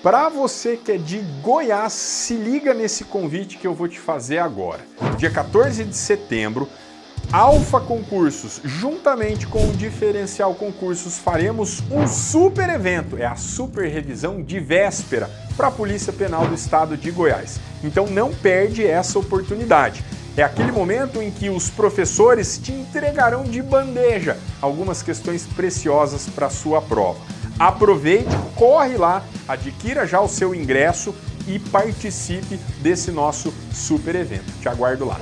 Para você que é de Goiás, se liga nesse convite que eu vou te fazer agora. Dia 14 de setembro, Alfa Concursos, juntamente com o Diferencial Concursos, faremos um super evento. É a super revisão de véspera para a Polícia Penal do Estado de Goiás. Então não perde essa oportunidade. É aquele momento em que os professores te entregarão de bandeja algumas questões preciosas para a sua prova. Aproveite, corre lá, adquira já o seu ingresso e participe desse nosso super evento. Te aguardo lá.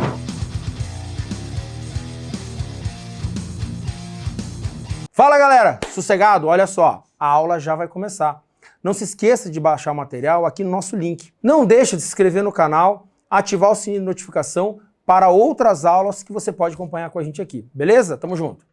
Fala galera, sossegado? Olha só, a aula já vai começar. Não se esqueça de baixar o material aqui no nosso link. Não deixe de se inscrever no canal, ativar o sininho de notificação para outras aulas que você pode acompanhar com a gente aqui. Beleza? Tamo junto.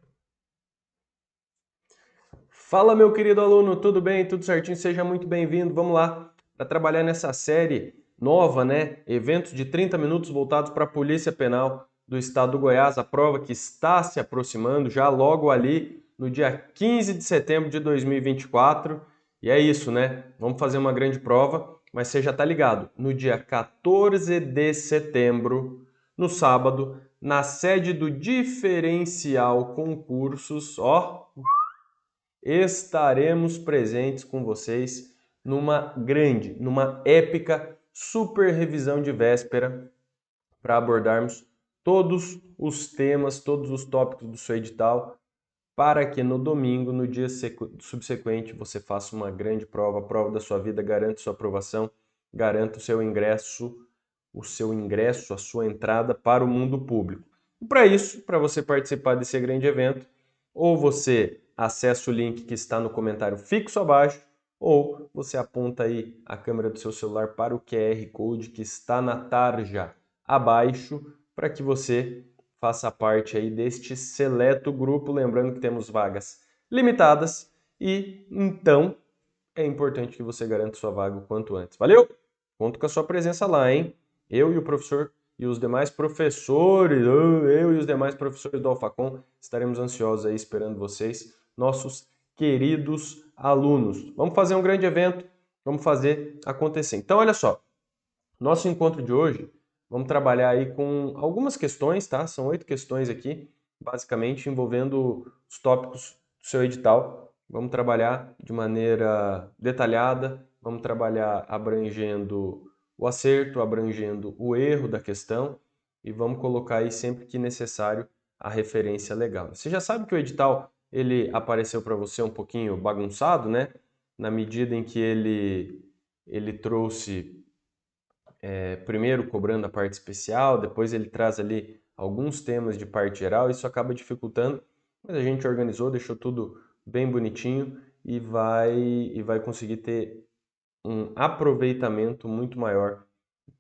Fala meu querido aluno, tudo bem? Tudo certinho? Seja muito bem-vindo. Vamos lá para trabalhar nessa série nova, né? Eventos de 30 minutos voltados para a Polícia Penal do Estado do Goiás, a prova que está se aproximando já logo ali no dia 15 de setembro de 2024. E é isso, né? Vamos fazer uma grande prova, mas você já tá ligado. No dia 14 de setembro, no sábado, na sede do Diferencial Concursos, ó, estaremos presentes com vocês numa épica super revisão de véspera para abordarmos todos os temas, todos os tópicos do seu edital, para que no domingo, no dia subsequente, você faça uma grande prova, a prova da sua vida, garanta sua aprovação, garanta o seu ingresso, a sua entrada para o mundo público. E para isso, para você participar desse grande evento, ou você acessa o link que está no comentário fixo abaixo, ou você aponta aí a câmera do seu celular para o QR Code que está na tarja abaixo, para que você faça parte aí deste seleto grupo, lembrando que temos vagas limitadas e então é importante que você garanta sua vaga o quanto antes. Valeu? Conto com a sua presença lá, hein? Eu e o professor e os demais professores, do Alfacom, estaremos ansiosos aí esperando vocês, nossos queridos alunos. Vamos fazer um grande evento, vamos fazer acontecer. Então, olha só, nosso encontro de hoje, vamos trabalhar aí com algumas questões, tá? São 8 questões aqui, basicamente envolvendo os tópicos do seu edital. Vamos trabalhar de maneira detalhada, vamos trabalhar abrangendo o acerto, abrangendo o erro da questão e vamos colocar aí sempre que necessário a referência legal. Você já sabe que o edital ele apareceu para você um pouquinho bagunçado, né? Na medida em que ele trouxe primeiro cobrando a parte especial, depois ele traz ali alguns temas de parte geral, isso acaba dificultando, mas a gente organizou, deixou tudo bem bonitinho e vai conseguir ter um aproveitamento muito maior,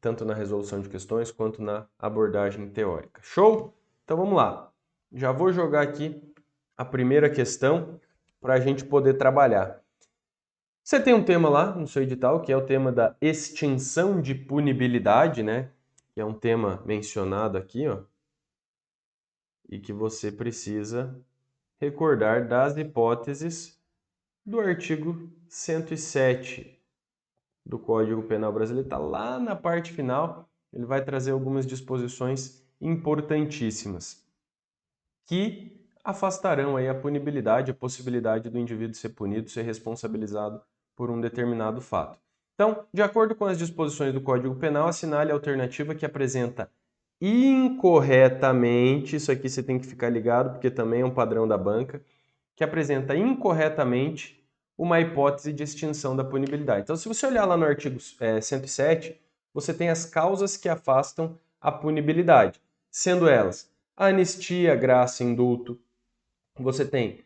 tanto na resolução de questões quanto na abordagem teórica. Show? Então vamos lá. Já vou jogar aqui a primeira questão para a gente poder trabalhar. Você tem um tema lá no seu edital, que é o tema da extinção de punibilidade, né? Que é um tema mencionado aqui, ó. E que você precisa recordar das hipóteses do artigo 107 do Código Penal Brasileiro. Está lá na parte final, ele vai trazer algumas disposições importantíssimas que afastarão aí a punibilidade, a possibilidade do indivíduo ser punido, ser responsabilizado por um determinado fato. Então, de acordo com as disposições do Código Penal, assinale a alternativa que apresenta incorretamente, isso aqui você tem que ficar ligado, porque também é um padrão da banca, que apresenta incorretamente uma hipótese de extinção da punibilidade. Então, se você olhar lá no artigo 107, você tem as causas que afastam a punibilidade, sendo elas a anistia, graça, indulto. Você tem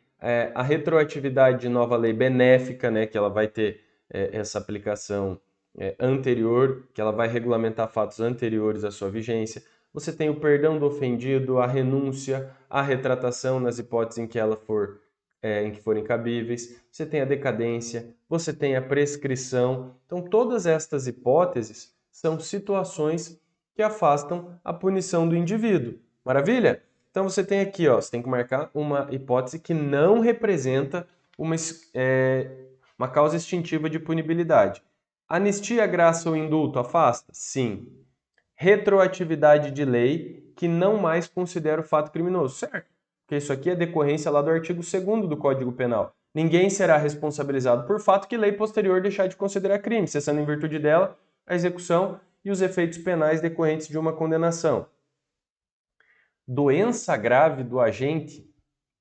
a retroatividade de nova lei benéfica, né, que ela vai ter essa aplicação anterior, que ela vai regulamentar fatos anteriores à sua vigência. Você tem o perdão do ofendido, a renúncia, a retratação nas hipóteses em que em que forem cabíveis. Você tem a decadência, você tem a prescrição. Então, todas estas hipóteses são situações que afastam a punição do indivíduo. Maravilha? Então você tem aqui, ó, você tem que marcar uma hipótese que não representa uma causa extintiva de punibilidade. Anistia, graça ou indulto afasta? Sim. Retroatividade de lei que não mais considera o fato criminoso, certo? Porque isso aqui é decorrência lá do artigo 2º do Código Penal. Ninguém será responsabilizado por fato que lei posterior deixar de considerar crime, cessando em virtude dela a execução e os efeitos penais decorrentes de uma condenação. Doença grave do agente.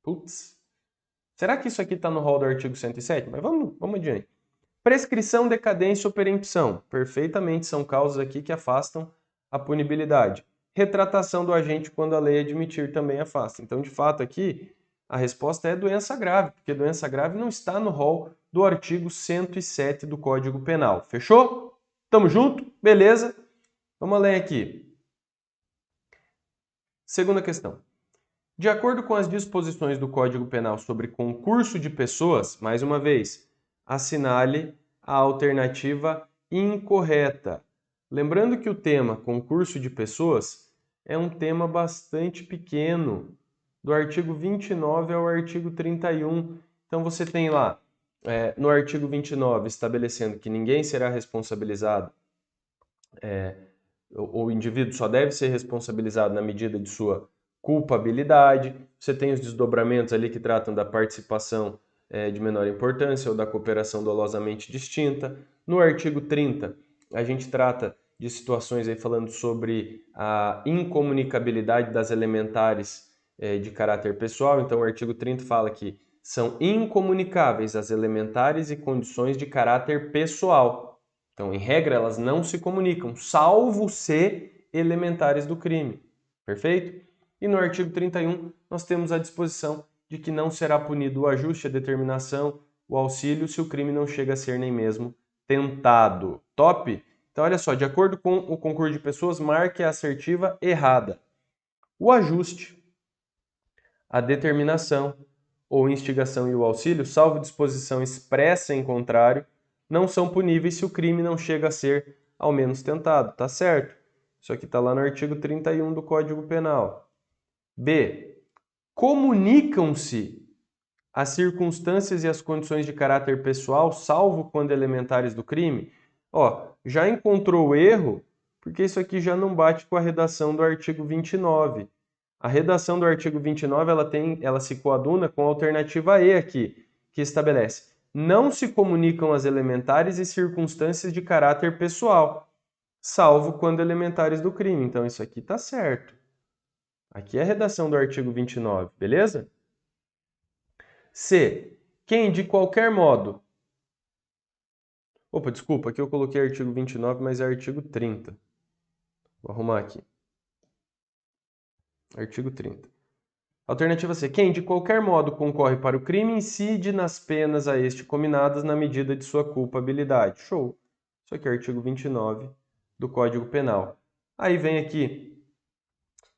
Putz. Será que isso aqui está no rol do artigo 107? Mas vamos adiante. Prescrição, decadência ou perempção. Perfeitamente, são causas aqui que afastam a punibilidade. Retratação do agente quando a lei admitir também afasta. Então, de fato, aqui a resposta é doença grave, porque doença grave não está no rol do artigo 107 do Código Penal. Fechou? Tamo junto? Beleza? Vamos ler aqui. Segunda questão. De acordo com as disposições do Código Penal sobre concurso de pessoas, mais uma vez, assinale a alternativa incorreta. Lembrando que o tema concurso de pessoas é um tema bastante pequeno, do artigo 29 ao artigo 31. Então você tem lá, no artigo 29, estabelecendo que ninguém será responsabilizado, o indivíduo só deve ser responsabilizado na medida de sua culpabilidade. Você tem os desdobramentos ali que tratam da participação de menor importância ou da cooperação dolosamente distinta. No artigo 30, a gente trata de situações aí falando sobre a incomunicabilidade das elementares de caráter pessoal. Então, o artigo 30 fala que são incomunicáveis as elementares e condições de caráter pessoal. Então, em regra, elas não se comunicam, salvo ser elementares do crime. Perfeito? E no artigo 31, nós temos a disposição de que não será punido o ajuste, a determinação, o auxílio, se o crime não chega a ser nem mesmo tentado. Top? Então, olha só, de acordo com o concurso de pessoas, marque a assertiva errada. O ajuste, a determinação ou instigação e o auxílio, salvo disposição expressa em contrário, não são puníveis se o crime não chega a ser ao menos tentado. Tá certo? Isso aqui está lá no artigo 31 do Código Penal. B. Comunicam-se as circunstâncias e as condições de caráter pessoal, salvo quando elementares do crime? Já encontrou o erro, porque isso aqui já não bate com a redação do artigo 29. A redação do artigo 29 ela se coaduna com a alternativa E aqui, que estabelece: não se comunicam as elementares e circunstâncias de caráter pessoal, salvo quando elementares do crime. Então isso aqui está certo. Aqui é a redação do artigo 29, beleza? C. Quem de qualquer modo... Opa, desculpa, aqui eu coloquei artigo 29, mas é artigo 30. Vou arrumar aqui. Artigo 30. Alternativa C. Quem de qualquer modo concorre para o crime incide nas penas a este cominadas na medida de sua culpabilidade. Show! Isso aqui é artigo 29 do Código Penal. Aí vem aqui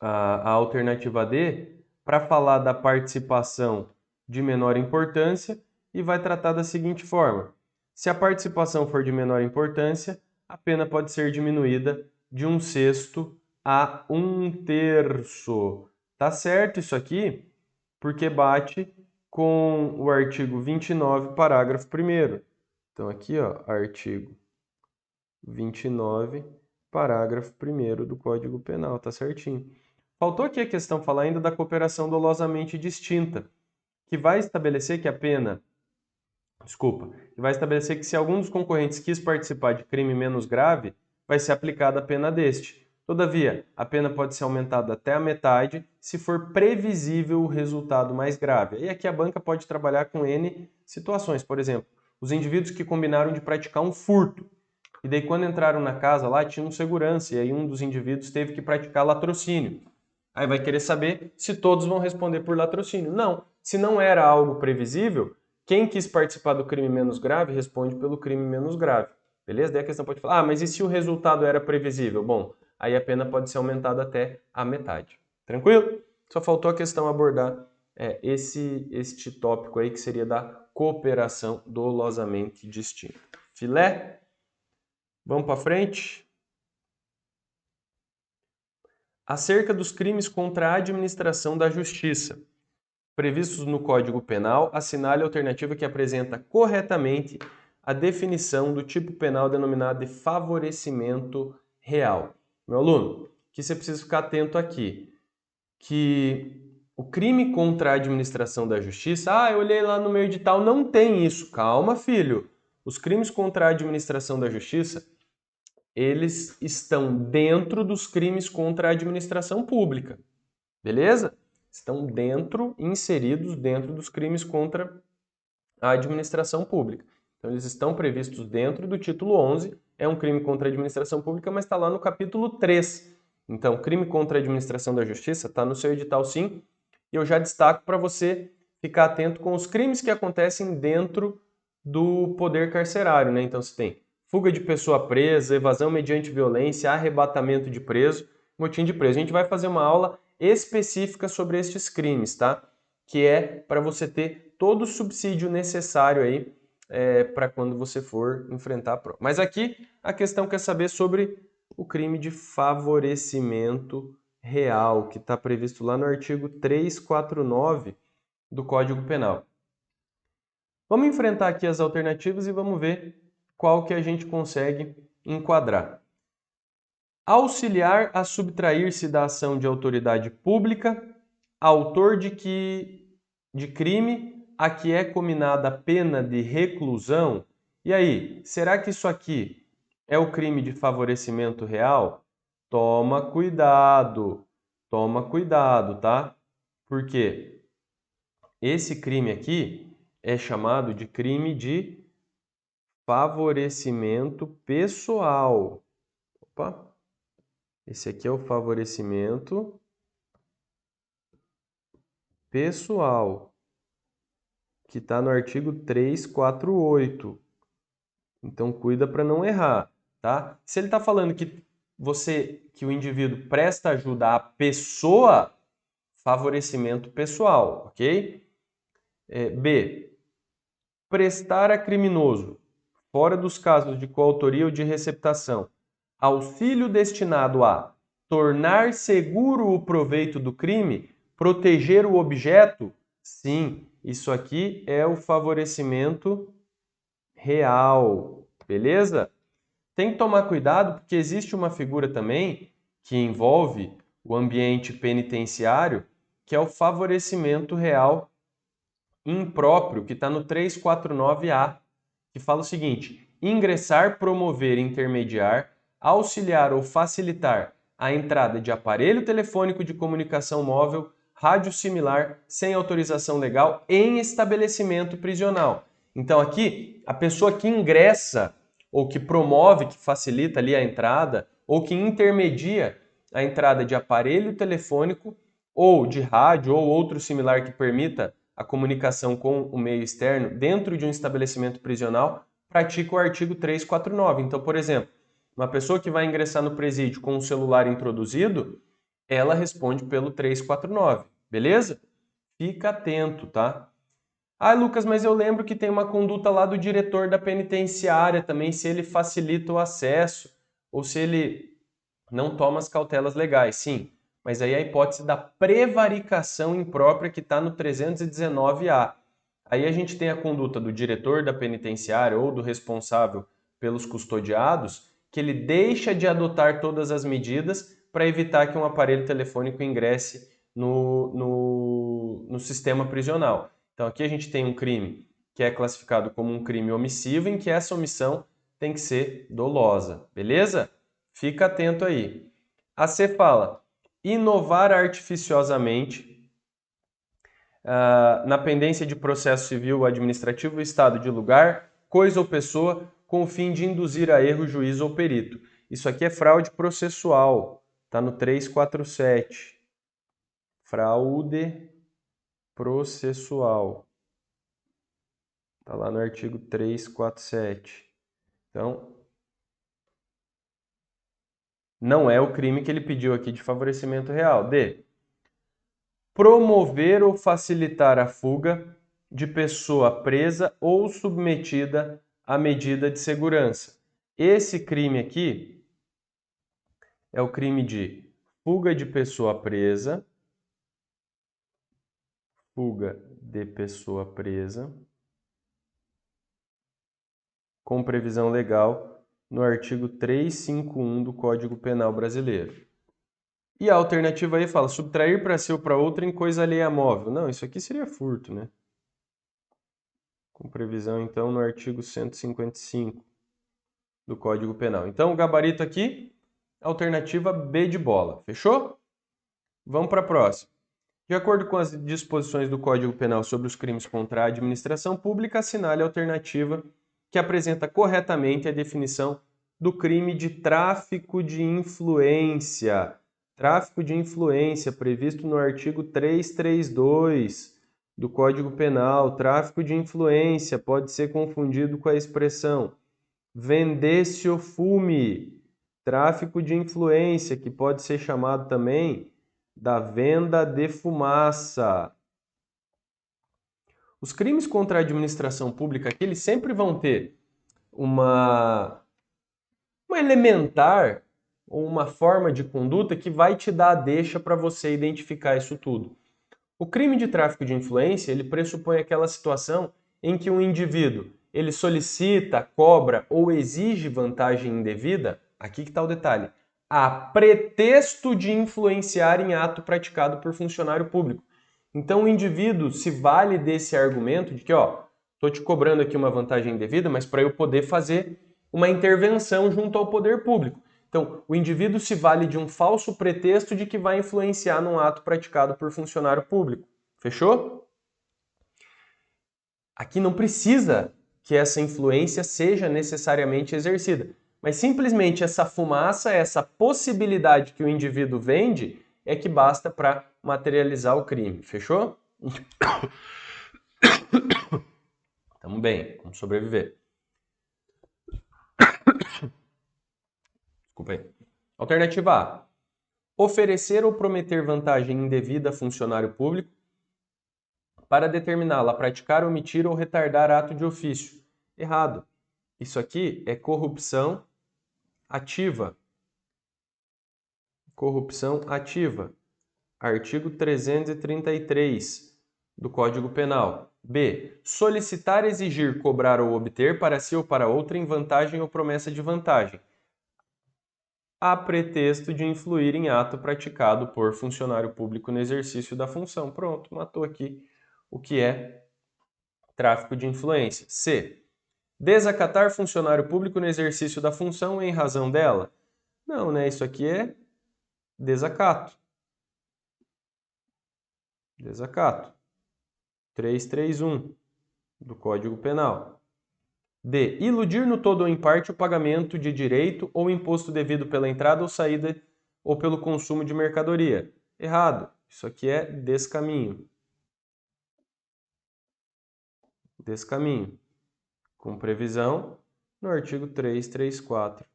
a alternativa D para falar da participação de menor importância e vai tratar da seguinte forma: se a participação for de menor importância, a pena pode ser diminuída de 1/6 a 1/3. Tá certo isso aqui? Porque bate com o artigo 29, parágrafo 1º. Então aqui, artigo 29, parágrafo 1º do Código Penal, tá certinho. Faltou aqui a questão falar ainda da cooperação dolosamente distinta, que vai estabelecer que a pena... que vai estabelecer que se algum dos concorrentes quis participar de crime menos grave, vai ser aplicada a pena deste. Todavia, a pena pode ser aumentada até a metade se for previsível o resultado mais grave. E aqui a banca pode trabalhar com N situações. Por exemplo, os indivíduos que combinaram de praticar um furto. E daí quando entraram na casa lá tinha um segurança e aí um dos indivíduos teve que praticar latrocínio. Aí vai querer saber se todos vão responder por latrocínio. Não. Se não era algo previsível, quem quis participar do crime menos grave responde pelo crime menos grave. Beleza? Daí a questão pode falar, mas e se o resultado era previsível? Bom, aí a pena pode ser aumentada até a metade. Tranquilo? Só faltou a questão abordar este tópico aí que seria da cooperação dolosamente distinta. Filé? Vamos para frente? Acerca dos crimes contra a administração da justiça, previstos no Código Penal, assinale a alternativa que apresenta corretamente a definição do tipo penal denominado de favorecimento real. Meu aluno, que você precisa ficar atento aqui, que o crime contra a administração da justiça, eu olhei lá no meu edital, não tem isso. Calma, filho. Os crimes contra a administração da justiça, eles estão dentro dos crimes contra a administração pública. Beleza? Estão inseridos dentro dos crimes contra a administração pública. Então, eles estão previstos dentro do título 11, é um crime contra a administração pública, mas está lá no capítulo 3. Então, crime contra a administração da justiça está no seu edital sim, e eu já destaco para você ficar atento com os crimes que acontecem dentro do poder carcerário, né? Então, você tem fuga de pessoa presa, evasão mediante violência, arrebatamento de preso, motim de preso. A gente vai fazer uma aula específica sobre estes crimes, tá? Que é para você ter todo o subsídio necessário aí para quando você for enfrentar a prova. Mas aqui a questão quer saber sobre o crime de favorecimento real, que está previsto lá no artigo 349 do Código Penal. Vamos enfrentar aqui as alternativas e vamos ver qual que a gente consegue enquadrar. Auxiliar a subtrair-se da ação de autoridade pública, autor de crime a que é cominada a pena de reclusão. E aí, será que isso aqui é o crime de favorecimento real? Toma cuidado, tá? Porque esse crime aqui é chamado de crime de favorecimento pessoal. Opa! Esse aqui é o favorecimento pessoal, que está no artigo 348. Então, cuida para não errar, tá? Se ele está falando que o indivíduo presta ajuda à pessoa, favorecimento pessoal, ok? B. Prestar a criminoso, fora dos casos de coautoria ou de receptação, auxílio destinado a tornar seguro o proveito do crime, proteger o objeto? Sim, isso aqui é o favorecimento real, beleza? Tem que tomar cuidado porque existe uma figura também que envolve o ambiente penitenciário, que é o favorecimento real impróprio, que está no 349A, que fala o seguinte: ingressar, promover, intermediar, auxiliar ou facilitar a entrada de aparelho telefônico de comunicação móvel, rádio similar, sem autorização legal, em estabelecimento prisional. Então aqui, a pessoa que ingressa, ou que promove, que facilita ali a entrada, ou que intermedia a entrada de aparelho telefônico, ou de rádio, ou outro similar que permita a comunicação com o meio externo dentro de um estabelecimento prisional, pratica o artigo 349. Então, por exemplo, uma pessoa que vai ingressar no presídio com um celular introduzido, ela responde pelo 349, beleza? Fica atento, tá? Lucas, mas eu lembro que tem uma conduta lá do diretor da penitenciária também, se ele facilita o acesso ou se ele não toma as cautelas legais. Sim, mas aí a hipótese da prevaricação imprópria que está no 319A. Aí a gente tem a conduta do diretor da penitenciária ou do responsável pelos custodiados, que ele deixa de adotar todas as medidas para evitar que um aparelho telefônico ingresse no sistema prisional. Então aqui a gente tem um crime que é classificado como um crime omissivo, em que essa omissão tem que ser dolosa, beleza? Fica atento aí. A C fala: inovar artificiosamente na pendência de processo civil ou administrativo o estado de lugar, coisa ou pessoa, com o fim de induzir a erro o juiz ou perito. Isso aqui é fraude processual, está no 347. Fraude processual. Está lá no artigo 347. Então, não é o crime que ele pediu aqui de favorecimento real. D. Promover ou facilitar a fuga de pessoa presa ou submetida à medida de segurança. Esse crime aqui é o crime de fuga de pessoa presa, com previsão legal no artigo 351 do Código Penal Brasileiro. E a alternativa aí fala, subtrair para si ou para outra em coisa alheia móvel. Não, isso aqui seria furto, né? Com previsão, então, no artigo 155 do Código Penal. Então, o gabarito aqui, alternativa B de bola. Fechou? Vamos para a próxima. De acordo com as disposições do Código Penal sobre os crimes contra a administração pública, assinale a alternativa que apresenta corretamente a definição do crime de tráfico de influência. Tráfico de influência, previsto no artigo 332 do Código Penal. Tráfico de influência pode ser confundido com a expressão vendesse-o fume. Tráfico de influência, que pode ser chamado também da venda de fumaça. Os crimes contra a administração pública aqui, eles sempre vão ter uma elementar ou uma forma de conduta que vai te dar a deixa para você identificar isso tudo. O crime de tráfico de influência, ele pressupõe aquela situação em que um indivíduo ele solicita, cobra ou exige vantagem indevida, aqui que está o detalhe, a pretexto de influenciar em ato praticado por funcionário público. Então o indivíduo se vale desse argumento de que, estou te cobrando aqui uma vantagem indevida, mas para eu poder fazer uma intervenção junto ao poder público. Então, o indivíduo se vale de um falso pretexto de que vai influenciar num ato praticado por funcionário público. Fechou? Aqui não precisa que essa influência seja necessariamente exercida, mas simplesmente essa fumaça, essa possibilidade que o indivíduo vende, é que basta para materializar o crime. Fechou? Tamo bem, vamos sobreviver. Desculpa aí. Alternativa A. Oferecer ou prometer vantagem indevida a funcionário público para determiná-lo a praticar, omitir ou retardar ato de ofício. Errado. Isso aqui é corrupção ativa. Corrupção ativa. Artigo 333 do Código Penal. B. Solicitar, exigir, cobrar ou obter para si ou para outrem vantagem ou promessa de vantagem, a pretexto de influir em ato praticado por funcionário público no exercício da função. Pronto, matou aqui o que é tráfico de influência. C. Desacatar funcionário público no exercício da função em razão dela. Não, né? Isso aqui é desacato. Desacato. 331 do Código Penal. D. Iludir no todo ou em parte o pagamento de direito ou imposto devido pela entrada ou saída ou pelo consumo de mercadoria. Errado. Isso aqui é descaminho. Descaminho. Com previsão no artigo 334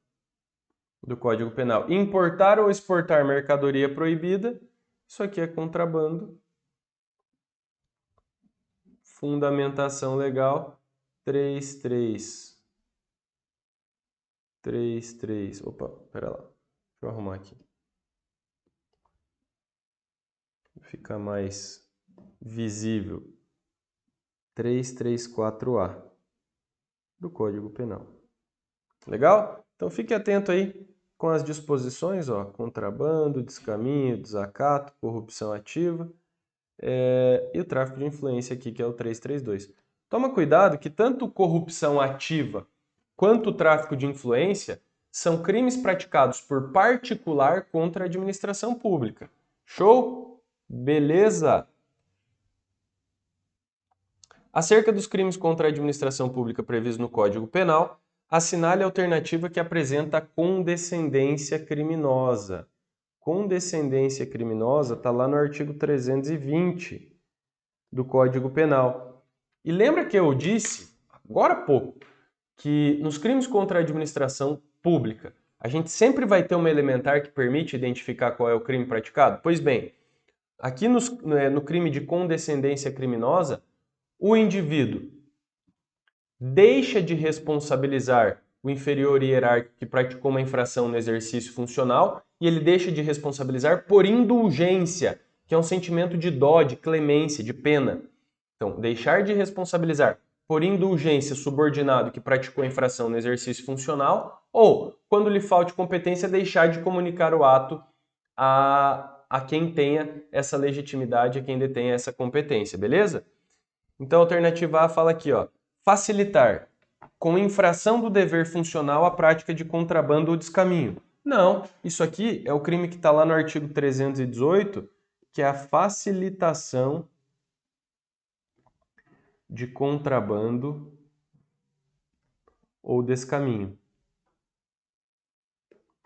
do Código Penal. Importar ou exportar mercadoria proibida. Isso aqui é contrabando. Fundamentação legal 33. Opa, pera lá. Deixa eu arrumar aqui. Fica mais visível. 334A do Código Penal. Legal? Então fique atento aí com as disposições, contrabando, descaminho, desacato, corrupção ativa e o tráfico de influência aqui, que é o 332. Toma cuidado que tanto corrupção ativa quanto tráfico de influência são crimes praticados por particular contra a administração pública. Show? Beleza? Acerca dos crimes contra a administração pública previstos no Código Penal, assinale a alternativa que apresenta condescendência criminosa. Condescendência criminosa está lá no artigo 320 do Código Penal. E lembra que eu disse, agora há pouco, que nos crimes contra a administração pública, a gente sempre vai ter uma elementar que permite identificar qual é o crime praticado? Pois bem, aqui no crime de condescendência criminosa, o indivíduo deixa de responsabilizar o inferior hierárquico que praticou uma infração no exercício funcional e ele deixa de responsabilizar por indulgência, que é um sentimento de dó, de clemência, de pena. Então, deixar de responsabilizar por indulgência subordinado que praticou a infração no exercício funcional, ou, quando lhe falte competência, deixar de comunicar o ato a quem tenha essa legitimidade, a quem detenha essa competência, beleza? Então a alternativa A fala aqui, ó, facilitar com infração do dever funcional a prática de contrabando ou descaminho. Não, isso aqui é o crime que está lá no artigo 318, que é a facilitação de contrabando ou descaminho.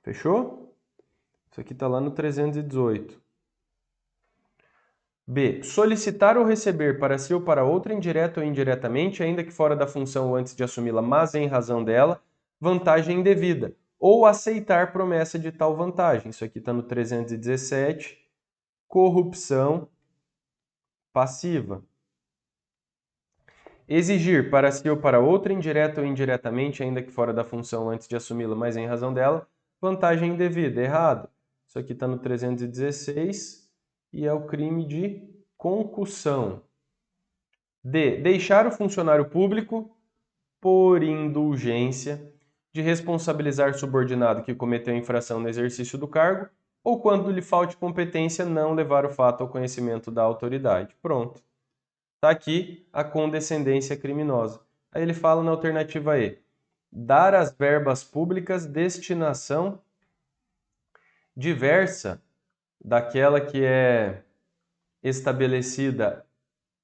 Fechou? Isso aqui está lá no 318. B. Solicitar ou receber para si ou para outra, indireta ou indiretamente, ainda que fora da função ou antes de assumi-la, mas em razão dela, vantagem indevida. Ou aceitar promessa de tal vantagem. Isso aqui está no 317. Corrupção passiva. Exigir para si ou para outra, indireta ou indiretamente, ainda que fora da função antes de assumi-la, mas em razão dela, vantagem indevida. Errado. Isso aqui está no 316 e é o crime de concussão. D. Deixar o funcionário público, por indulgência, de responsabilizar subordinado que cometeu infração no exercício do cargo, ou quando lhe falte competência, não levar o fato ao conhecimento da autoridade. Pronto. Está aqui a condescendência criminosa. Aí ele fala na alternativa E. Dar às verbas públicas destinação diversa daquela que é estabelecida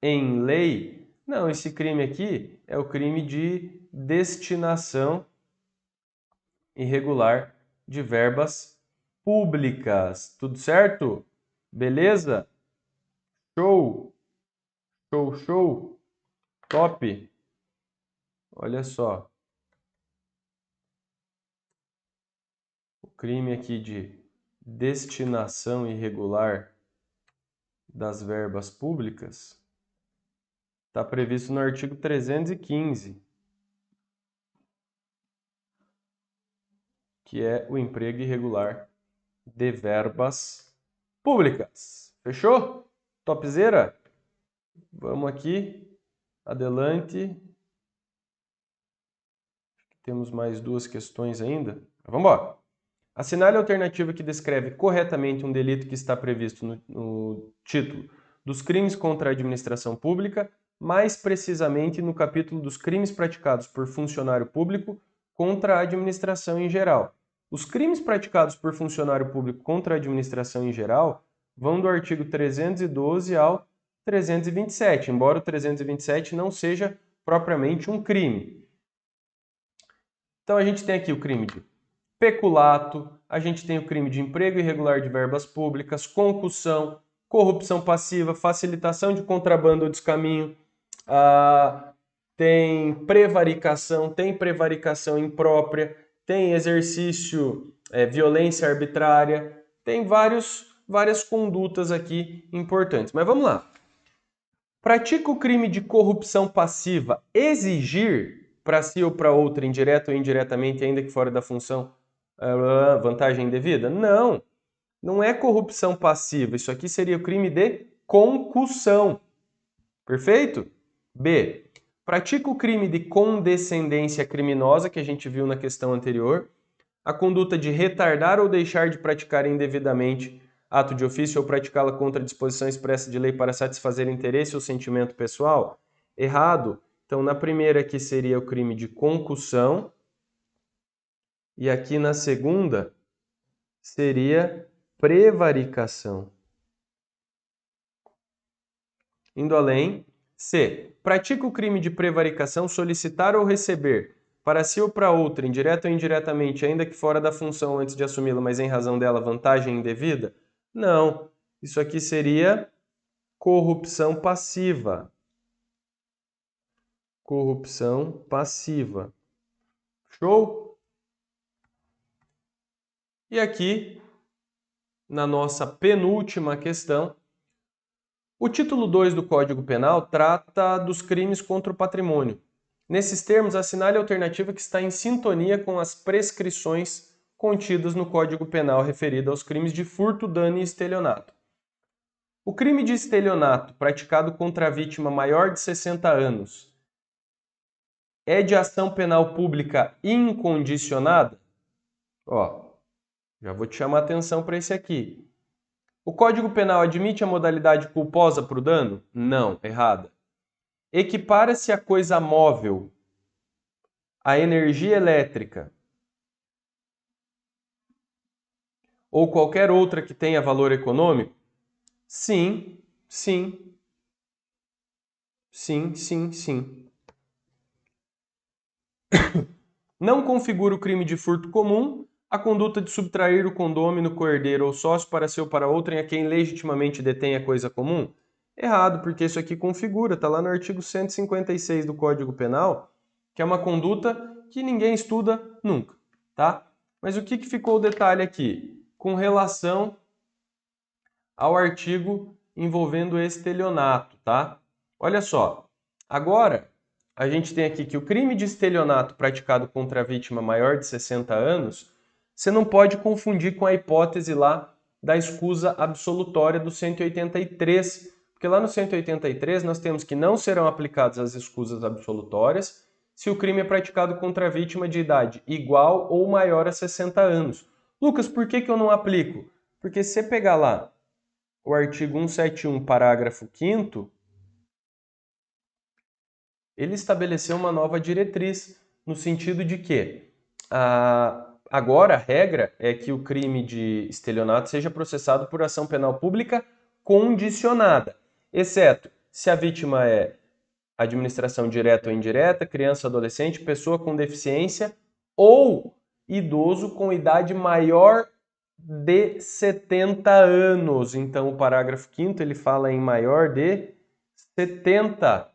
em lei. Não, esse crime aqui é o crime de destinação irregular de verbas públicas. Tudo certo? Beleza? Show! Show, show! Top! Olha só. O crime aqui de destinação irregular das verbas públicas está previsto no artigo 315, que é o emprego irregular de verbas públicas. Fechou? Topzera? Vamos aqui, adelante. Temos mais duas questões ainda. Vamos embora. Assinale a alternativa que descreve corretamente um delito que está previsto no título dos crimes contra a administração pública, mais precisamente no capítulo dos crimes praticados por funcionário público contra a administração em geral. Os crimes praticados por funcionário público contra a administração em geral vão do artigo 312 ao 327, embora o 327 não seja propriamente um crime. Então a gente tem aqui o crime de peculato, a gente tem o crime de emprego irregular de verbas públicas, concussão, corrupção passiva, facilitação de contrabando ou descaminho, tem prevaricação imprópria, tem exercício, violência arbitrária, tem várias condutas aqui importantes. Mas vamos lá. Pratica o crime de corrupção passiva exigir para si ou para outra, indireta ou indiretamente, ainda que fora da função, vantagem indevida? Não, não é corrupção passiva. Isso aqui seria o crime de concussão. Perfeito? B. Pratica o crime de condescendência criminosa, que a gente viu na questão anterior. A conduta de retardar ou deixar de praticar indevidamente ato de ofício ou praticá-la contra a disposição expressa de lei para satisfazer interesse ou sentimento pessoal? Errado. Então, na primeira aqui seria o crime de concussão. E aqui na segunda seria prevaricação. Indo além, C. Pratica o crime de prevaricação solicitar ou receber para si ou para outra, indireta ou indiretamente, ainda que fora da função antes de assumi-la, mas em razão dela, vantagem indevida? Não. Isso aqui seria corrupção passiva. Corrupção passiva. Show? E aqui, na nossa penúltima questão, o título 2 do Código Penal trata dos crimes contra o patrimônio. Nesses termos, assinale a alternativa que está em sintonia com as prescrições contidas no Código Penal referido aos crimes de furto, dano e estelionato. O crime de estelionato praticado contra a vítima maior de 60 anos é de ação penal pública incondicionada? Ó, já vou te chamar a atenção para esse aqui. O Código Penal admite a modalidade culposa para o dano? Não, errada. Equipara-se a coisa móvel, a energia elétrica ou qualquer outra que tenha valor econômico? Sim, sim. Sim, sim, sim. Não configura o crime de furto comum a conduta de subtrair o condômino, coerdeiro ou sócio para seu ou para outrem a quem legitimamente detém a coisa comum? Errado, porque isso aqui configura, está lá no artigo 156 do Código Penal, que é uma conduta que ninguém estuda nunca, tá? Mas o que ficou o detalhe aqui? Com relação ao artigo envolvendo estelionato, tá? Olha só, agora a gente tem aqui que o crime de estelionato praticado contra a vítima maior de 60 anos, você não pode confundir com a hipótese lá da escusa absolutória do 183, porque lá no 183 nós temos que não serão aplicadas as escusas absolutórias se o crime é praticado contra a vítima de idade igual ou maior a 60 anos. Lucas, por que eu não aplico? Porque se você pegar lá o artigo 171, parágrafo 5º, ele estabeleceu uma nova diretriz, no sentido de que agora a regra é que o crime de estelionato seja processado por ação penal pública condicionada, exceto se a vítima é administração direta ou indireta, criança, adolescente, pessoa com deficiência ou idoso com idade maior de 70 anos. Então, o parágrafo 5º ele fala em maior de 70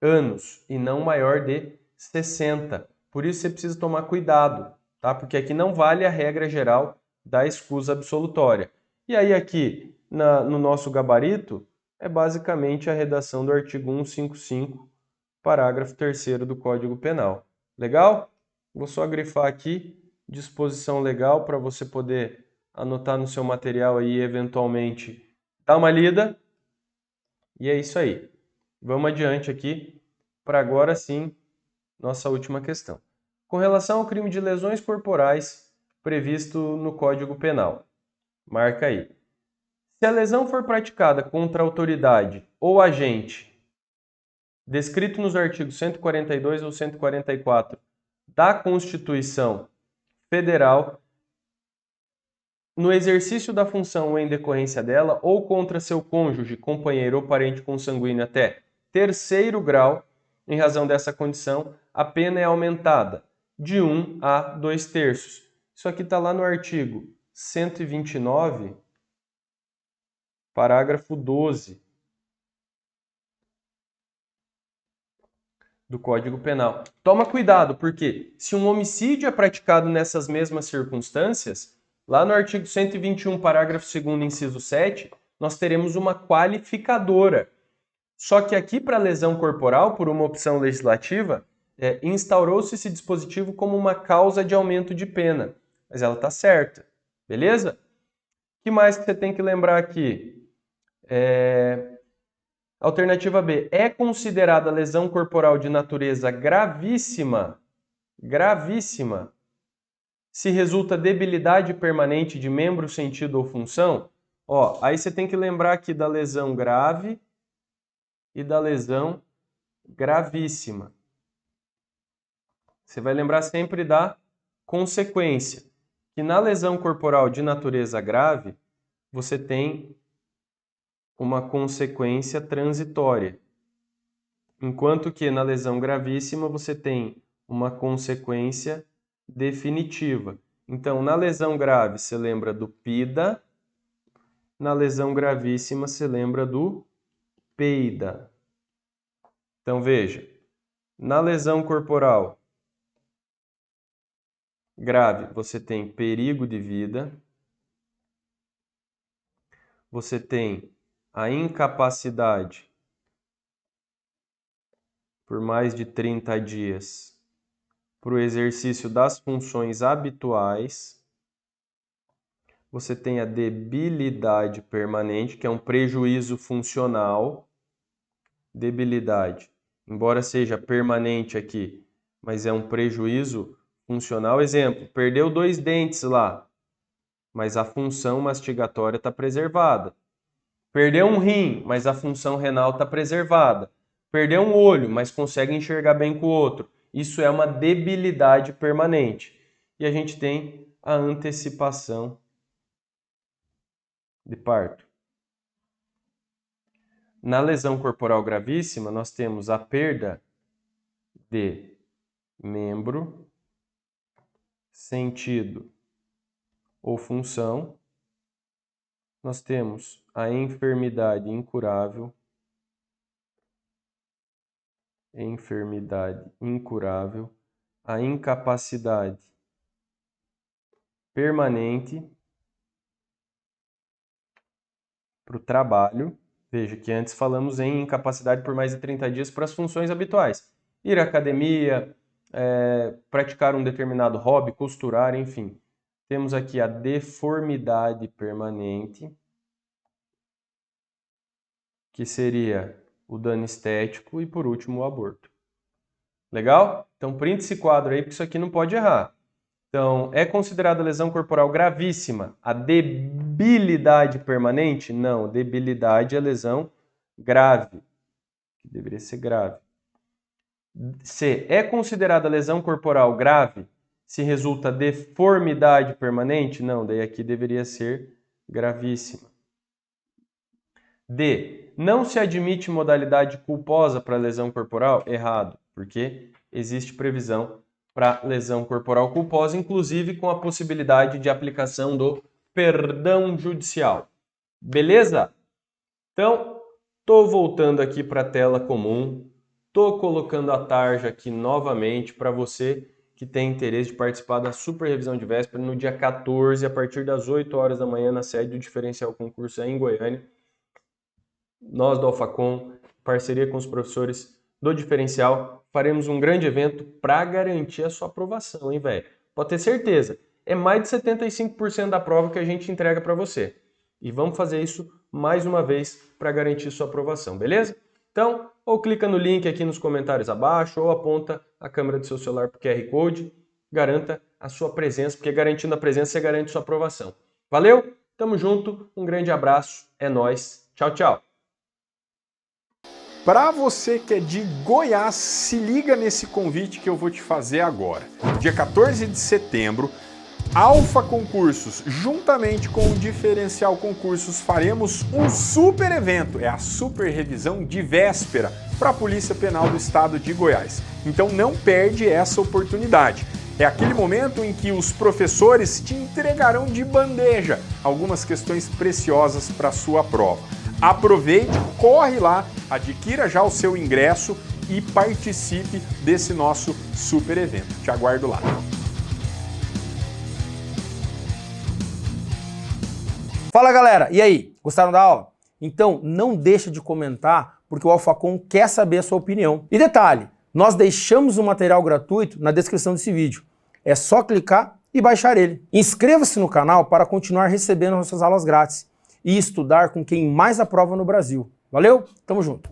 anos e não maior de 60. Por isso você precisa tomar cuidado, tá? Porque aqui não vale a regra geral da escusa absolutória. E aí aqui, no nosso gabarito, é basicamente a redação do artigo 155, parágrafo 3º do Código Penal. Legal? Vou só grifar aqui, disposição legal, para você poder anotar no seu material aí e eventualmente dar uma lida. E é isso aí. Vamos adiante aqui para agora sim nossa última questão. Com relação ao crime de lesões corporais previsto no Código Penal. Marca aí. Se a lesão for praticada contra a autoridade ou agente descrito nos artigos 142 ou 144 da Constituição Federal, no exercício da função ou em decorrência dela, ou contra seu cônjuge, companheiro ou parente consanguíneo até terceiro grau, em razão dessa condição, a pena é aumentada de 1 a 2/3. Isso aqui está lá no artigo 129, parágrafo 12 do Código Penal. Toma cuidado, porque se um homicídio é praticado nessas mesmas circunstâncias, lá no artigo 121, parágrafo 2º, inciso 7, nós teremos uma qualificadora. Só que aqui, para lesão corporal, por uma opção legislativa, instaurou-se esse dispositivo como uma causa de aumento de pena. Mas ela está certa, beleza? O que mais que você tem que lembrar aqui? Alternativa B. É considerada lesão corporal de natureza gravíssima, gravíssima, se resulta debilidade permanente de membro, sentido ou função? Ó, aí você tem que lembrar aqui da lesão grave e da lesão gravíssima. Você vai lembrar sempre da consequência, que na lesão corporal de natureza grave, você tem uma consequência transitória, enquanto que na lesão gravíssima você tem uma consequência definitiva. Então, na lesão grave, você lembra do PIDA, na lesão gravíssima, você lembra do PEIDA. Então, veja, na lesão corporal grave, você tem perigo de vida, você tem a incapacidade por mais de 30 dias para o exercício das funções habituais, você tem a debilidade permanente, que é um prejuízo funcional. Debilidade, embora seja permanente aqui, mas é um prejuízo funcional. Exemplo, perdeu 2 dentes lá, mas a função mastigatória está preservada. Perdeu um rim, mas a função renal está preservada. Perdeu um olho, mas consegue enxergar bem com o outro. Isso é uma debilidade permanente. E a gente tem a antecipação de parto. Na lesão corporal gravíssima, nós temos a perda de membro, sentido ou função. Nós temos a enfermidade incurável, a incapacidade permanente para o trabalho. Veja que antes falamos em incapacidade por mais de 30 dias para as funções habituais. Ir à academia, praticar um determinado hobby, costurar, enfim. Temos aqui a deformidade permanente, que seria o dano estético e, por último, o aborto. Legal? Então, print esse quadro aí, porque isso aqui não pode errar. Então, é considerada lesão corporal gravíssima a debilidade permanente? Não, debilidade é lesão grave, que deveria ser grave. C. É considerada lesão corporal grave se resulta deformidade permanente? Não, daí aqui deveria ser gravíssima. D. Não se admite modalidade culposa para lesão corporal? Errado, porque existe previsão para lesão corporal culposa, inclusive com a possibilidade de aplicação do perdão judicial. Beleza? Então, estou voltando aqui para a tela comum, estou colocando a tarja aqui novamente para você que tem interesse de participar da super revisão de véspera no dia 14, a partir das 8 horas da manhã, na sede do Diferencial Concurso em Goiânia. Nós do Alfacom, parceria com os professores do Diferencial, faremos um grande evento para garantir a sua aprovação, hein, velho? Pode ter certeza, é mais de 75% da prova que a gente entrega para você. E vamos fazer isso mais uma vez para garantir sua aprovação, beleza? Então, ou clica no link aqui nos comentários abaixo, ou aponta a câmera do seu celular para o QR Code, garanta a sua presença, porque garantindo a presença você garante sua aprovação. Valeu? Tamo junto, um grande abraço, é nóis, tchau, tchau! Para você que é de Goiás, se liga nesse convite que eu vou te fazer agora. Dia 14 de setembro, Alfa Concursos, juntamente com o Diferencial Concursos, faremos um super evento. É a super revisão de véspera para a Polícia Penal do Estado de Goiás. Então não perde essa oportunidade. É aquele momento em que os professores te entregarão de bandeja algumas questões preciosas para a sua prova. Aproveite, corre lá, adquira já o seu ingresso e participe desse nosso super evento. Te aguardo lá. Fala galera, e aí? Gostaram da aula? Então não deixa de comentar, porque o Alfacom quer saber a sua opinião. E detalhe, nós deixamos o material gratuito na descrição desse vídeo. É só clicar e baixar ele. Inscreva-se no canal para continuar recebendo nossas aulas grátis e estudar com quem mais aprova no Brasil. Valeu? Tamo junto!